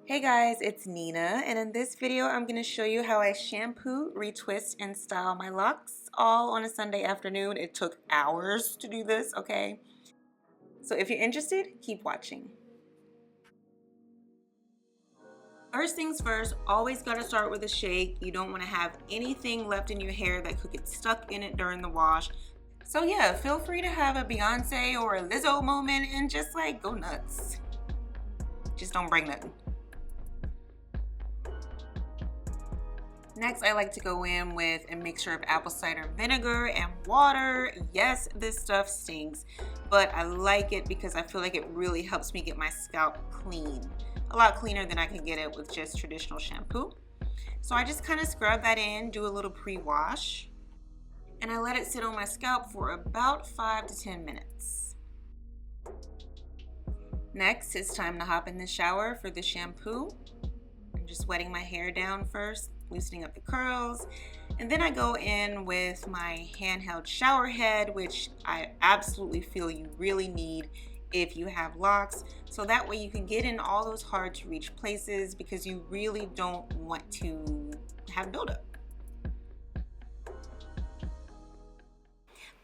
Hey guys, it's Nina, and in this video I'm going to show you how I shampoo, retwist, and style my locks all on a Sunday afternoon. It took hours to do this, okay? So if you're interested, keep watching. First things first, always got to start with a shake. You don't want to have anything left in your hair that could get stuck in it during the wash. So yeah, feel free to have a Beyonce or a Lizzo moment and just like go nuts. Just don't break nothing. Next, I like to go in with a mixture of apple cider vinegar and water. Yes, this stuff stinks, but I like it because I feel like it really helps me get my scalp clean. A lot cleaner than I can get it with just traditional shampoo. So I just kind of scrub that in, do a little pre-wash, and I let it sit on my scalp for about 5 to 10 minutes. Next, it's time to hop in the shower for the shampoo. I'm just wetting my hair down first, loosening up the curls, and then I go in with my handheld shower head, which I absolutely feel you really need if you have locks, so that way you can get in all those hard to reach places because you really don't want to have buildup.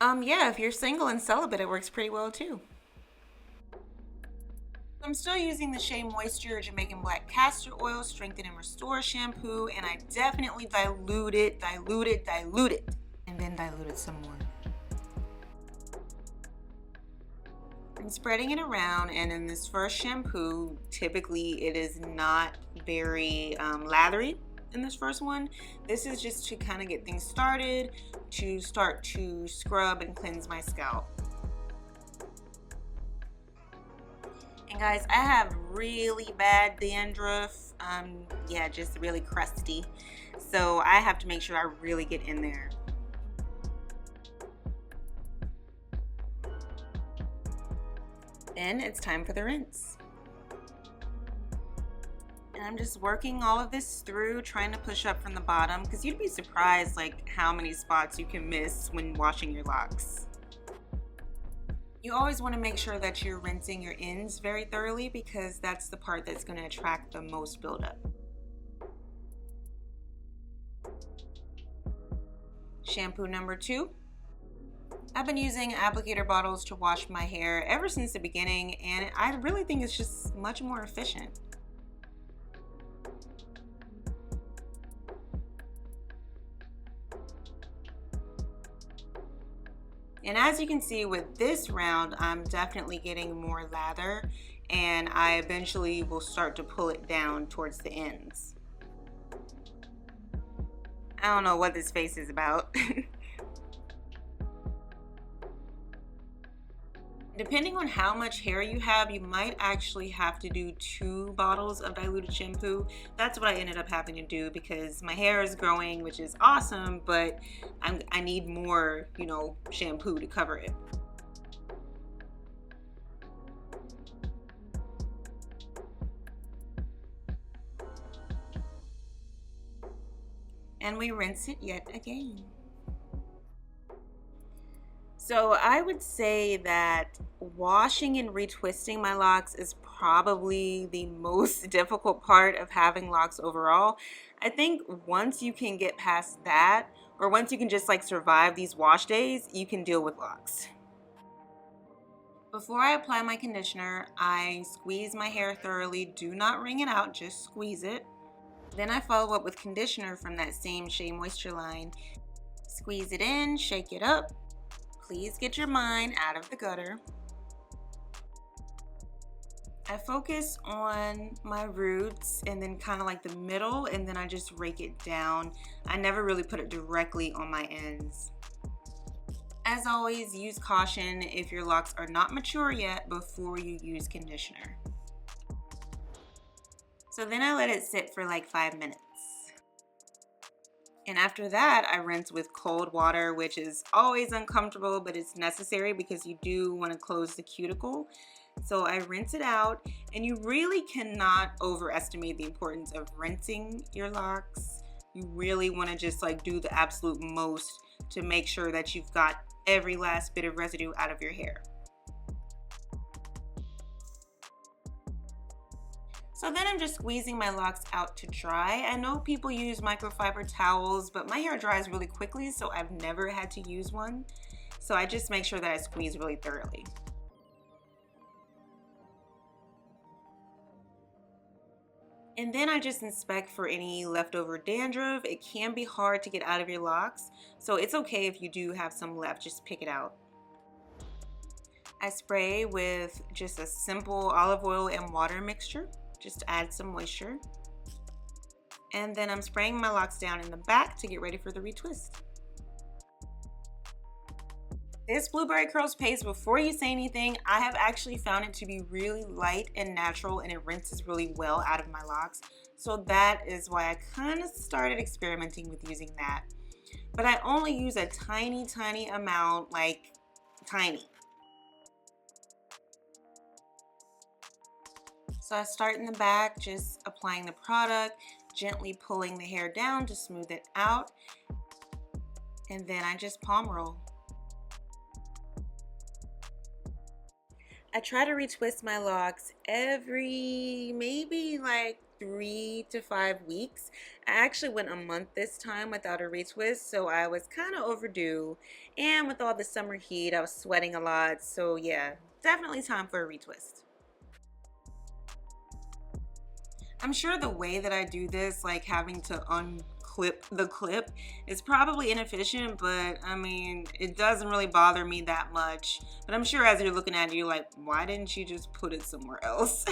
Yeah, if you're single and celibate, it works pretty well too. I'm still using the Shea Moisture Jamaican Black Castor Oil Strengthen and Restore shampoo, and I definitely dilute it, and then dilute it some more. I'm spreading it around, and in this first shampoo, typically it is not very lathery in this first one. This is just to kind of get things started, to start to scrub and cleanse my scalp. And guys, I have really bad dandruff, yeah, just really crusty. So I have to make sure I really get in there. Then it's time for the rinse. And I'm just working all of this through, trying to push up from the bottom, because you'd be surprised like how many spots you can miss when washing your locks. You always want to make sure that you're rinsing your ends very thoroughly because that's the part that's going to attract the most buildup. Shampoo number 2. I've been using applicator bottles to wash my hair ever since the beginning, and I really think it's just much more efficient. And as you can see with this round, I'm definitely getting more lather, and I eventually will start to pull it down towards the ends. I don't know what this face is about. Depending on how much hair you have, you might actually have to do 2 bottles of diluted shampoo. That's what I ended up having to do because my hair is growing, which is awesome, but I need more, shampoo to cover it. And we rinse it yet again. So I would say that washing and retwisting my locks is probably the most difficult part of having locks overall. I think once you can get past that, or once you can just like survive these wash days, you can deal with locks. Before I apply my conditioner, I squeeze my hair thoroughly. Do not wring it out, just squeeze it. Then I follow up with conditioner from that same Shea Moisture line. Squeeze it in, shake it up. Please get your mind out of the gutter. I focus on my roots and then kind of like the middle, and then I just rake it down. I never really put it directly on my ends. As always, use caution if your locks are not mature yet before you use conditioner. So then I let it sit for like 5 minutes. And after that, I rinse with cold water, which is always uncomfortable, but it's necessary because you do want to close the cuticle. So I rinse it out, and you really cannot overestimate the importance of rinsing your locks. You really want to just like do the absolute most to make sure that you've got every last bit of residue out of your hair. So then I'm just squeezing my locks out to dry. I know people use microfiber towels, but my hair dries really quickly, so I've never had to use one. So I just make sure that I squeeze really thoroughly. And then I just inspect for any leftover dandruff. It can be hard to get out of your locks, so it's okay if you do have some left, just pick it out. I spray with just a simple olive oil and water mixture, just to add some moisture. And then I'm spraying my locks down in the back to get ready for the retwist. This blueberry curls paste, before you say anything, I have actually found it to be really light and natural, and it rinses really well out of my locks. So that is why I kind of started experimenting with using that. But I only use a tiny amount, like tiny. So I start in the back, just applying the product, gently pulling the hair down to smooth it out, and then I just palm roll. I try to retwist my locks every maybe like 3 to 5 weeks. I actually went a month this time without a retwist, so I was kind of overdue, and with all the summer heat I was sweating a lot, so yeah, definitely time for a retwist. I'm sure the way that I do this, like having to unclip the clip, is probably inefficient, but I mean, it doesn't really bother me that much. But I'm sure as you're looking at it, you're like, why didn't you just put it somewhere else?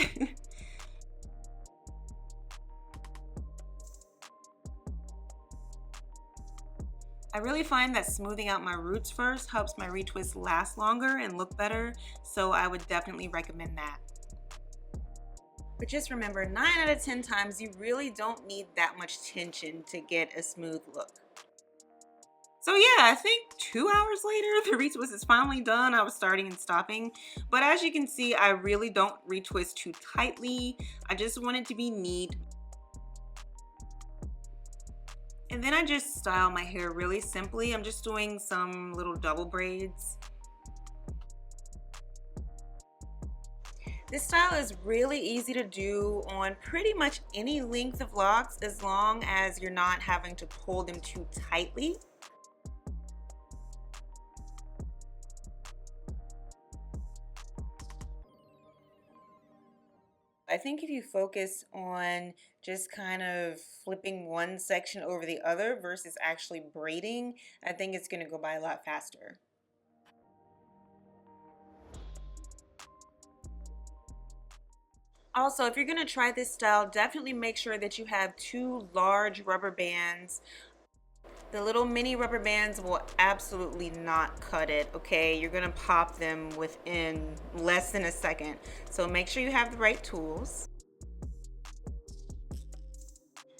I really find that smoothing out my roots first helps my retwist last longer and look better, so I would definitely recommend that. But just remember, 9 out of 10 times, you really don't need that much tension to get a smooth look. So yeah, I think 2 hours later, the retwist is finally done. I was starting and stopping. But as you can see, I really don't retwist too tightly. I just want it to be neat. And then I just style my hair really simply. I'm just doing some little double braids. This style is really easy to do on pretty much any length of locks, as long as you're not having to pull them too tightly. I think if you focus on just kind of flipping one section over the other versus actually braiding, I think it's going to go by a lot faster. Also, if you're going to try this style, definitely make sure that you have 2 large rubber bands. The little mini rubber bands will absolutely not cut it, okay? You're going to pop them within less than a second. So make sure you have the right tools.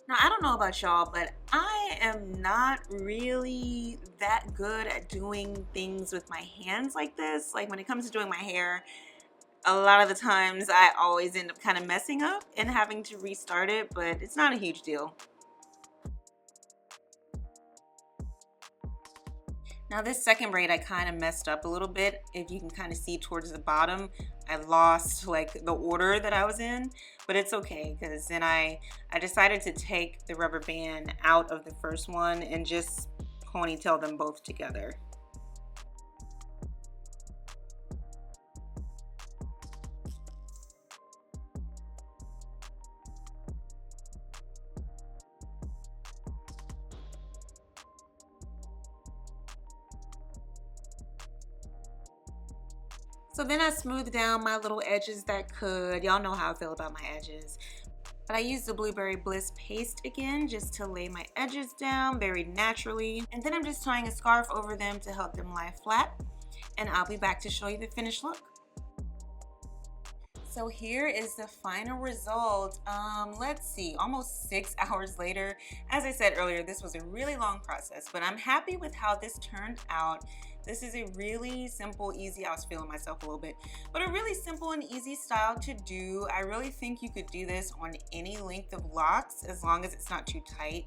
Now, I don't know about y'all, but I am not really that good at doing things with my hands like this. Like when it comes to doing my hair, a lot of the times I always end up kind of messing up and having to restart it, but it's not a huge deal. Now this second braid I kind of messed up a little bit. If you can kind of see towards the bottom, I lost like the order that I was in, but it's okay because then I decided to take the rubber band out of the first one and just ponytail them both together. So then I smoothed down my little edges that could. Y'all know how I feel about my edges. But I used the Blueberry Bliss paste again just to lay my edges down very naturally. And then I'm just tying a scarf over them to help them lie flat. And I'll be back to show you the finished look. So here is the final result. Let's see, almost 6 hours later. As I said earlier, this was a really long process, but I'm happy with how this turned out. This is a really simple, easy, I was feeling myself a little bit, but a really simple and easy style to do. I really think you could do this on any length of locks as long as it's not too tight.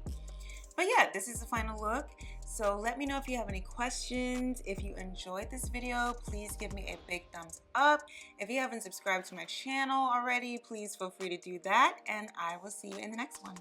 But yeah, this is the final look. So let me know if you have any questions. If you enjoyed this video, please give me a big thumbs up. If you haven't subscribed to my channel already, please feel free to do that, and I will see you in the next one.